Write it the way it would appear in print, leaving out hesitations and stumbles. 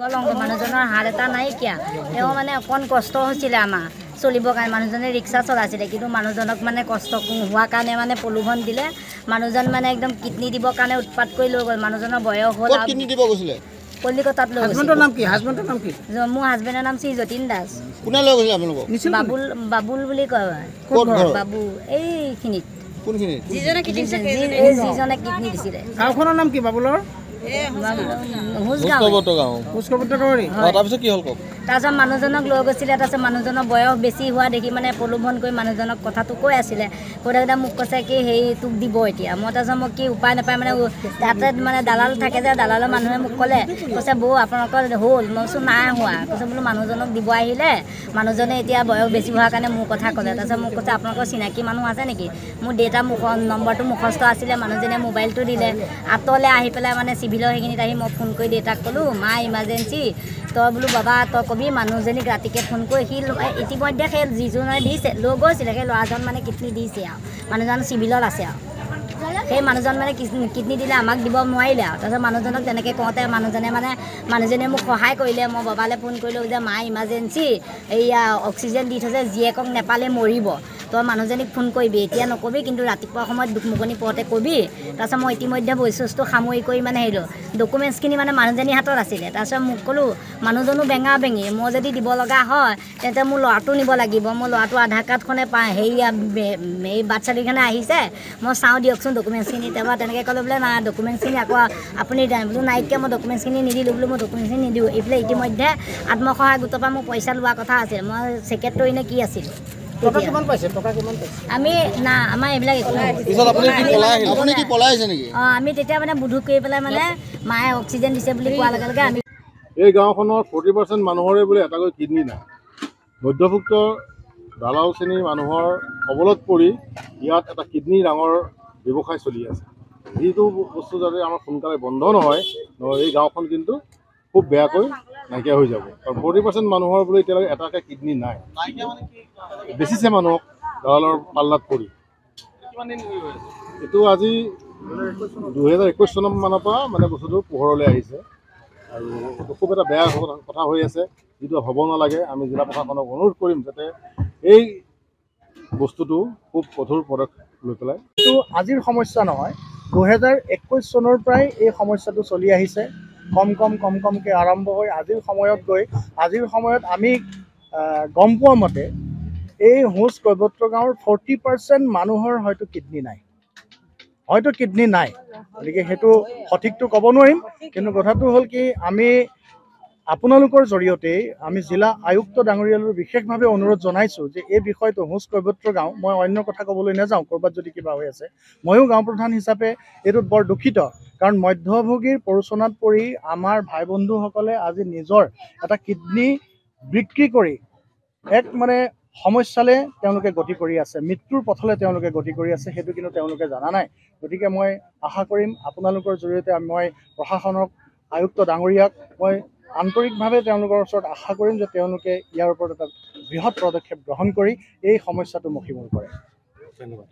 কলংক মানুহজনৰ হাড় এটা নাইকিয়া তেওঁ মানে অকণ কষ্ট হৈছিলে আমাৰ চলিবৰ কাৰণে মানুহজনে ৰিক্সা চলাইছিলে কিন্তু মানুহজনক মানে কষ্ট হোৱাৰ কাৰণে মানে প্ৰলোভন দিলে মানুহজন মানে একদম কিডনি দিবৰ কাৰণে উৎপাত কৰি লৈ গ'ল মানুহজনৰ বয়স হ'ল কিডনি দিব গৈছিলে কলিকতাত লৈ হাজবেণ্ডৰ নাম কি হাজবেণ্ডৰ নাম কি মোৰ হাজবেণ্ডৰ নাম শ্ৰী যতীন দাস কোনে লৈ গৈছিলে আপোনালোকক বাবুল বুলি কয় বাবু এইখিনিত কোনখিনিত যিজনে কিডনি দিছিলে গাঁওখনৰ নাম কি বাবুলৰ তাৰপিছত কি হ'ল কওক তাৰপিছত মানুহজনক লৈ গৈছিলে তাৰপিছত মানুহজনৰ বয়স বেছি হোৱা দেখি মানে প্ৰলোভন কৰি মানুহজনক কথাটো কৈ আছিলে কৈ থাকোঁতে মোক কৈছে কি হেৰি তোক দিব এতিয়া মই তাৰপিছত মোক কি উপায় নাপায় মানে তাতে মানে দালাল থাকে যে দালালৰ মানুহে মোক ক'লে কৈছে বৌ আপোনালোকৰ হ'ল মই কৈছোঁ নাই হোৱা কৈছে বোলো মানুহজনক দিব আহিলে মানুহজনে এতিয়া বয়স বেছি হোৱাৰ কাৰণে মোৰ কথা ক'লে তাৰপিছত মোক কৈছে আপোনালোকৰ চিনাকি মানুহ আছে নেকি মোৰ দেউতাৰ নম্বৰটো মুখস্থ আছিলে মানুহজনে মোবাইলটো দিলে আঁতৰলৈ আহি পেলাই মানে চিভিলৰ সেইখিনিত আহি মই ফোন কৰি দেউতাক ক'লোঁ মা ইমাৰ্জেঞ্চি তই বোলো বাবা তই কবি মানুহজনীক ৰাতিকৈ ফোন কৰি সি ইতিমধ্যে সেই যিজনে দিছে লৈ গৈছিলে সেই ল'ৰাজন মানে কিডনি দিছে আৰু মানুহজন চিভিলত আছে আৰু সেই মানুহজন মানে কিডনি দিলে আমাক দিব নোৱাৰিলে আৰু তাৰপিছত মানুহজনক তেনেকৈ কওঁতে মানুহজনে মোক সহায় কৰিলে মই বাবালৈ ফোন কৰিলোঁ যে মা ইমাৰ্জেঞ্চি এইয়া অক্সিজেন দি থৈছে জীয়েকক নেপালে মৰিব তই মানুহজনীক ফোন কৰিবি এতিয়া নকবি কিন্তু ৰাতিপুৱা সময়ত দুকমুকনি পৰতে কবি তাৰপিছত মই ইতিমধ্যে বস্তু সামৰি কৰি মানে হেৰি ডকুমেণ্টছখিনি মানে মানুহজনীৰ হাতত আছিলে তাৰপিছত মোক ক'লোঁ মানুহজনো বেঙা বেঙি মই যদি দিব লগা হয় তেন্তে মোৰ ল'ৰাটো নিব লাগিব মোৰ ল'ৰাটো আধাৰ কাৰ্ডখনে হেৰিয়া এই বাৰ্থ চাৰ্টিফিকেটখনে আহিছে মই চাওঁ দিয়কচোন ডকুমেণ্টছখিনি তাৰপৰা তেনেকৈ ক'লোঁ বোলে নাই ডকুমেণ্টছখিনি আকৌ আপুনি বোলো নাইকিয়া মই ডকুমেণ্টছখিনি নিদিলোঁ বোলো মই ডকুমেণ্টছখিনি নিদিওঁ এইফালে ইতিমধ্যে আত্মসহায়ক গোটৰ পৰা মোক পইচা লোৱা কথা আছিল মই ছেক্ৰেটৰী নে কি আছিল আমি না আমাৰ এইবিলাক আমি তেতিয়া মানে বুধু কৰি পেলাই মানে মায়ে অক্সিজেন দিছে বুলি কোৱাৰ লগে লগে আমি এই গাঁওখনৰ 40% মানুহৰে বোলে এটাকৈ কিডনি নাই মধ্যভুক্ত দালাল শ্ৰেণীৰ মানুহৰ কবলত পৰি ইয়াত এটা কিডনি ডাঙৰ ব্যৱসায় চলি আছে যিটো বস্তু যাতে আমাৰ সোনকালে বন্ধ নহয় এই গাঁওখন কিন্তু খুব বেয়াকৈ নাইকিয়া হৈ যাব কাৰণ 40% মানুহৰ বোলে এতিয়ালৈকে এটাকৈ কিডনি নাই বেছিছে মানুহক দালালৰ পাল্লাত পৰি এইটো আজি 2021 চনৰ মানৰ পৰা মানে বস্তুটো পোহৰলৈ আহিছে আৰু খুব এটা বেয়া কথা হৈ আছে যিটো হ'ব নালাগে আমি জিলা প্ৰশাসনক অনুৰোধ কৰিম যাতে এই বস্তুটো খুব কঠোৰ পদক্ষেপ লৈ পেলাই এইটো আজিৰ সমস্যা নহয় 2021 চনৰ পৰাই এই সমস্যাটো চলি আহিছে কমকৈ আৰম্ভ হৈ আজিৰ সময়ত আমি গম পোৱা মতে এই হোচ কৈবত্ৰ গাঁৱৰ 40% মানুহৰ হয়তো কিডনি নাই গতিকে সেইটো সঠিকটো ক'ব নোৱাৰিম কিন্তু কথাটো হ'ল কি আমি আপোনালোকৰ জৰিয়তে আমি জিলা আয়ুক্ত ডাঙৰীয়ালৈ বিশেষভাৱে অনুৰোধ জনাইছোঁ যে এই বিষয়টো হোচ কৈবত্ৰ গাঁও মই অন্য কথা ক'বলৈ নাযাওঁ ক'ৰবাত যদি কিবা হৈ আছে ময়ো গাঁও প্ৰধান হিচাপে এইটোত বৰ দুখিত কাৰণ মধ্যভোগীৰ প্ৰৰোচনাত পৰি আমাৰ ভাই বন্ধুসকলে আজি নিজৰ এটা কিডনি বিক্ৰী কৰি এক মানে সমস্যালৈ তেওঁলোকে গতি কৰি আছে মৃত্যুৰ পথলৈ তেওঁলোকে গতি কৰি আছে সেইটো কিন্তু তেওঁলোকে জনা নাই গতিকে মই আশা কৰিম আপোনালোকৰ জৰিয়তে মই প্ৰশাসনক আয়ুক্ত ডাঙৰীয়াক মই আন্তৰিকভাৱে তেওঁলোকৰ ওচৰত আশা কৰিম যে তেওঁলোকে ইয়াৰ ওপৰত এটা বৃহৎ পদক্ষেপ গ্ৰহণ কৰি এই সমস্যাটো মষিমূৰ কৰে ধন্যবাদ।